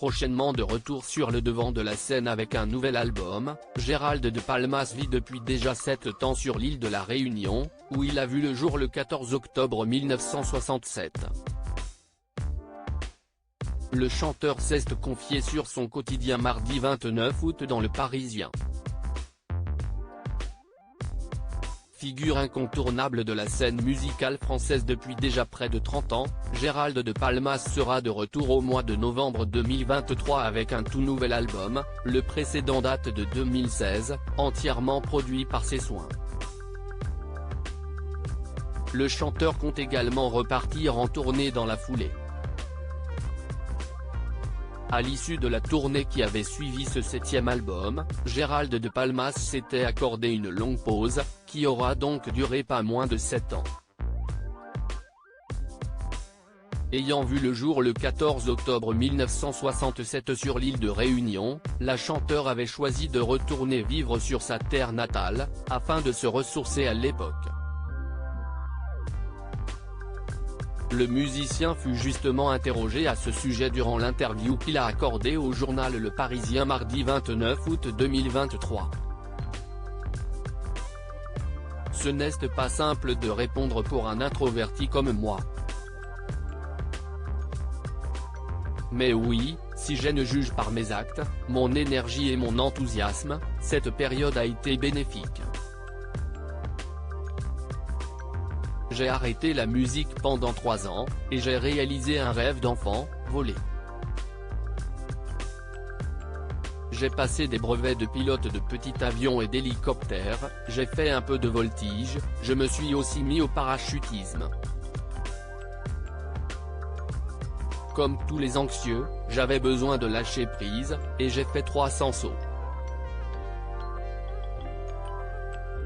prochainement de retour sur le devant de la scène avec un nouvel album. Gérald de Palmas vit depuis déjà 7 ans sur l'île de la Réunion, où il a vu le jour le 14 octobre 1967. Le chanteur s'est confié sur son quotidien mardi 29 août dans Le Parisien. Figure incontournable de la scène musicale française depuis déjà près de 30 ans, Gérald de Palmas sera de retour au mois de novembre 2023 avec un tout nouvel album. Le précédent date de 2016, entièrement produit par ses soins. Le chanteur compte également repartir en tournée dans la foulée. À l'issue de la tournée qui avait suivi ce 7e album, Gérald de Palmas s'était accordé une longue pause, qui aura donc duré pas moins de 7 ans. Ayant vu le jour le 14 octobre 1967 sur l'île de Réunion, la chanteuse avait choisi de retourner vivre sur sa terre natale, afin de se ressourcer à l'époque. Le musicien fut justement interrogé à ce sujet durant l'interview qu'il a accordée au journal Le Parisien mardi 29 août 2023. Ce n'est pas simple de répondre pour un introverti comme moi. Mais oui, si je ne juge par mes actes, mon énergie et mon enthousiasme, cette période a été bénéfique. J'ai arrêté la musique pendant 3 ans, et j'ai réalisé un rêve d'enfant, voler. J'ai passé des brevets de pilote de petits avions et d'hélicoptères, j'ai fait un peu de voltige, je me suis aussi mis au parachutisme. Comme tous les anxieux, j'avais besoin de lâcher prise, et j'ai fait 300 sauts.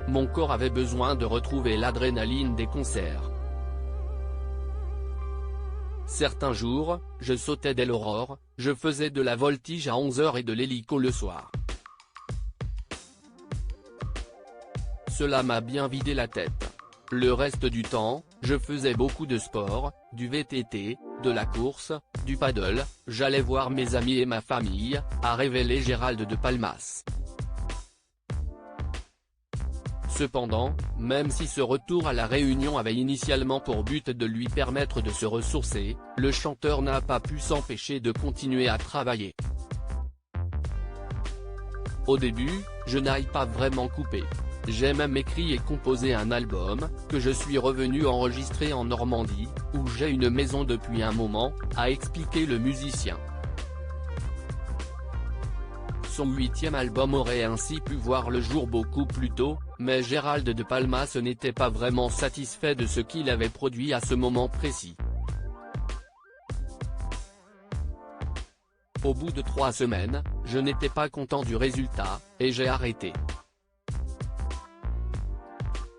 Mon corps avait besoin de retrouver l'adrénaline des concerts. Certains jours, je sautais dès l'aurore, je faisais de la voltige à 11h et de l'hélico le soir. Cela m'a bien vidé la tête. Le reste du temps, je faisais beaucoup de sport, du VTT, de la course, du paddle, j'allais voir mes amis et ma famille, a révélé Gérald de Palmas. Cependant, même si ce retour à la Réunion avait initialement pour but de lui permettre de se ressourcer, le chanteur n'a pas pu s'empêcher de continuer à travailler. Au début, je n'ai pas vraiment coupé. J'ai même écrit et composé un album, que je suis revenu enregistrer en Normandie, où j'ai une maison depuis un moment, a expliqué le musicien. Son 8e album aurait ainsi pu voir le jour beaucoup plus tôt, mais Gérald de Palmas n'était pas vraiment satisfait de ce qu'il avait produit à ce moment précis. Au bout de 3 semaines, je n'étais pas content du résultat, et j'ai arrêté.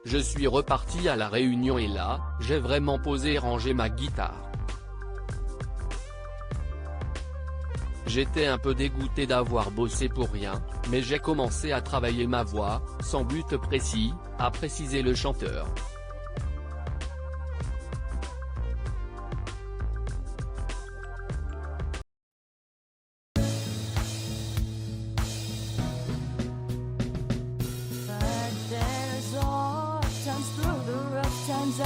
Je suis reparti à la Réunion et là, j'ai vraiment posé et rangé ma guitare. J'étais un peu dégoûté d'avoir bossé pour rien, mais j'ai commencé à travailler ma voix, sans but précis, a précisé le chanteur. Times through the rough times